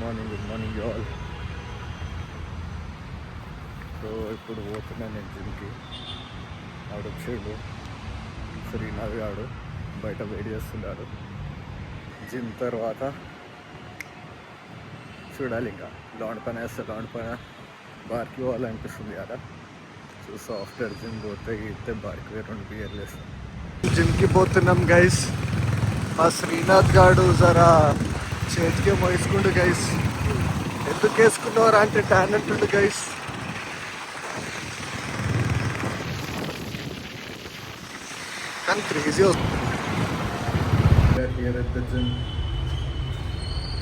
Morning all. So ఇప్పుడు పోతున్నాను నేను జిమ్కి. ఆడు వచ్చాడు శ్రీనాథ్ గాడు, బయట వెయిట్ చేస్తున్నాడు. జిమ్ తర్వాత చూడాలి, ఇంకా లాండ్ పని వేస్తే లాండ్ పని బార్కి పోవాలనిపిస్తుంది కదా. సో ఆఫ్టర్ జిమ్ పోతే ఇస్తే బార్కి పోయి 2 బియర్లు వేస్తాం. జిమ్కి పోతున్నాం గైస్. మా శ్రీనాథ్ గాడు జరా చేతికే మోసుకుండు గైస్. ఎందుకు వేసుకున్నవారా అంటే టాన్ అంటుండు గైస్. కానీ క్రేజీ వస్తుంది. జిమ్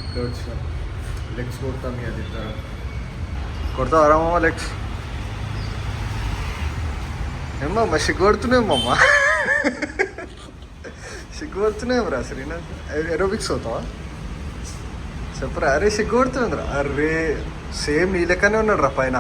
ఇక్కడ వచ్చినాం. లెగ్స్ కొడతాం. అది కొడతావరా మామ లెగ్స్? ఏమమ్మా సిగ్గుపడుతున్నామమ్మా, సిగ్గుపడుతున్నాయేమరా శ్రీనాథ్? ఏరోబిక్స్ అవుతావా చెప్పరా? అరే సిగ్గుపడుతుందిరా. అరే సేమ్ నీ లెక్కనే ఉన్నాడు రా పైన.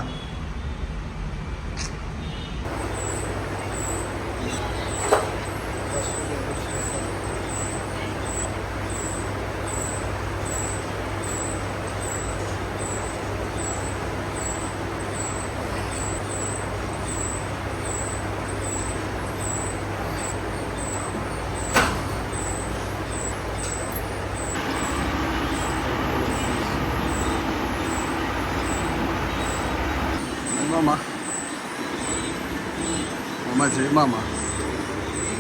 మామ జై మామ,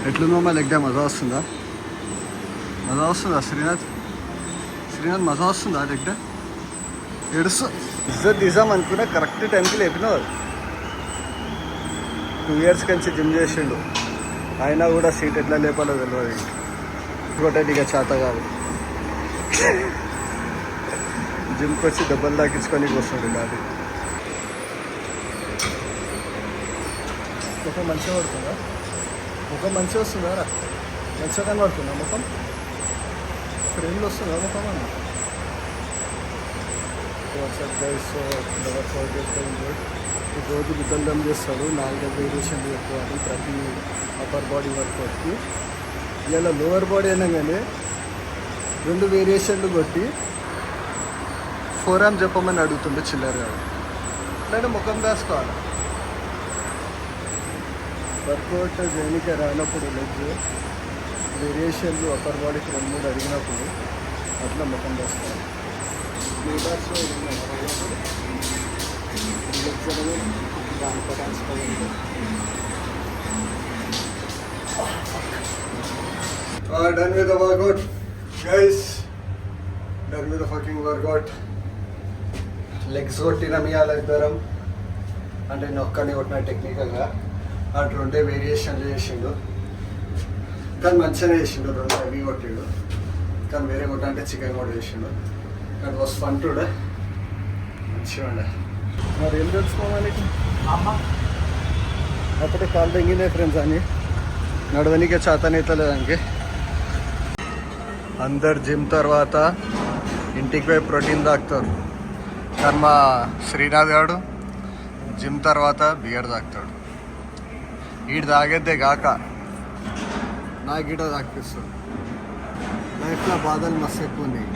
ఎట్లుంది మామ? లెగ్ డే మజా వస్తుందా? శ్రీనాథ్ మజా వస్తుందా లెగ్ డే? ఏడుస్తా ఇజ్జత్ తీసాం అనుకున్నా, కరెక్ట్ టైంకి లేపినావు. 2 years నుంచి జిమ్ చేసిండు, అయినా కూడా సీట్ ఎట్లా లేపాలో తెలియదు. ఇంకోటి ఇక చేత కాదు. జిమ్కి వచ్చి దెబ్బలు తాకించుకొని వస్తుండే కాదు. ముఖం మంచిగా పడుతుందా? ముఖం మంచిగా వస్తుందా రా? మంచిగా కనబడుతుందా ముఖం? ఫ్రేమ్లో వస్తుందా ముఖం అన్న? రోజు బుద్ధం చేస్తాడు. 4 వేరియేషన్లు పెట్టుకోవాలి ప్రతి అప్పర్ బాడీ వర్కౌట్కి. ఇలా లోవర్ బాడీ అయినా కానీ 2 వేరియేషన్లు కొట్టి 4 arm చెప్పమని అడుగుతుండే చిల్లర కాదు. అట్లనే ముఖం వేసుకోవాలి. వర్కౌట్ దేనికే రానప్పుడు లెగ్ వేరియేషన్లు అప్పర్ బాడీకి 2-3 అడిగినప్పుడు అట్లా ముఖం వేసుకోవాలి. Done with the workout, guys. Done with the fucking workout. Legs కొట్టిన ఇవాళ ఇద్దరం, అంటే నొక్కని కొట్టిన టెక్నికల్గా. అటు 2 వేరియేషన్లు చేసిండు, కానీ మంచిగానే చేసిండు. 2 హెవీ కొట్టిండు, కానీ వేరే కొట్ట అంటే చికెన్ కూడా చేసిండు. కానీ వాస్ ఫన్ టుడే, మంచిగా ఉండే. మరి ఏం తెలుసుకోవాలి అప్పుడే కాళ్ళు తెంగినాయి ఫ్రెండ్స్ అని నడవనికే చేతనైతలేదానికి. అందరు జిమ్ తర్వాత ఇంటికి పోయి ప్రోటీన్ తాగుతారు, కానీ మా శ్రీనాథ్ గారు జిమ్ తర్వాత బియర్ తాగుతాడు. ఈడు తాగేద్దే కాక నాకు గిట తాగిపిస్తాడు. లైఫ్లో బాధలు మస్తు ఎక్కువ ఉన్నాయి.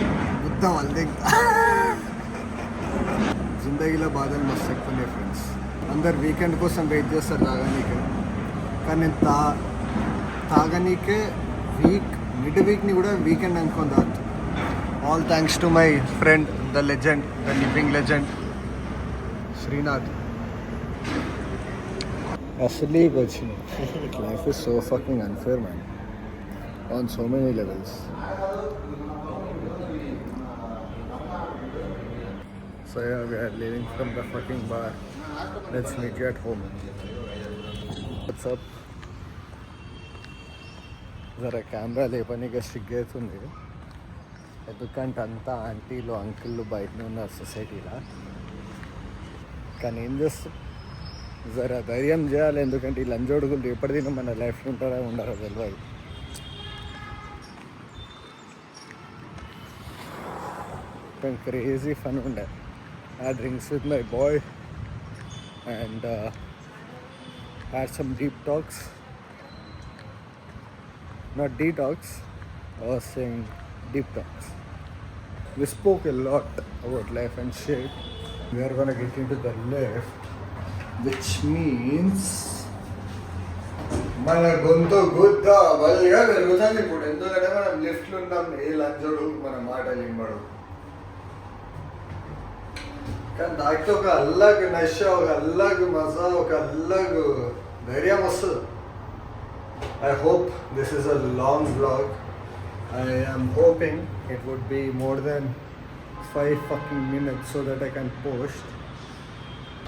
బుద్ధ వాళ్ళే జిందగీలో బాధలు మస్తు ఎక్కువ ఉన్నాయి ఫ్రెండ్స్. అందరు వీకెండ్ కోసం వెయిట్ చేస్తారు తాగనీకే, కానీ నేను తాగనీకే మిడ్ వీక్ని కూడా వీకెండ్ అనుకొని తాగుతాను. All thanks to my friend the legend, the living legend Srinath. Asli వచ్చింది. Life is so fucking unfair, man, on so many levels. So yeah, we are leaving from the fucking bar. Let's meet you at home. What's up? జరా camera లేపనిగా సిగ్గవుతుంది, ఎందుకంటే అంతా ఆంటీలు అంకుళ్ళు బయటనే ఉన్నారు సొసైటీలో. కానీ ఏం చేస్తాం, జరా ధైర్యం చేయాలి. ఎందుకంటే ఈ లంజోడుగులు ఎప్పటిదిన మన లైఫ్లో ఉంటారా ఉండరా తెలియదు. కానీ క్రేజీ ఫన్ ఉండే. I drinks with my boy and had some deep talks. Not detox, I was saying deep talks. We spoke a lot about life and shit. We are gonna get into the left, which means మన గొంతు గుద్ద బలిగా పెరుగుతుంది ఇప్పుడు. ఎందుకంటే మనం లిఫ్ట్లో ఉన్నాం, ఏ లంచోడు మన మాటలు ఇంబడు. కానీ దాంట్లో ఒక అల్లగ్ నష, ఒక అల్లగ్ మజా, ఒక అల్లగ్ ధైర్యం వస్తుంది. I hope this is a long vlog. I am hoping it would be more than 5 fucking minutes so that I can post.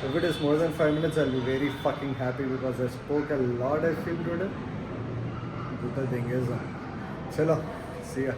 If it is more than 5 minutes, I'll be very fucking happy because I spoke a lot, I feel today. Good thing is, chalo, see ya.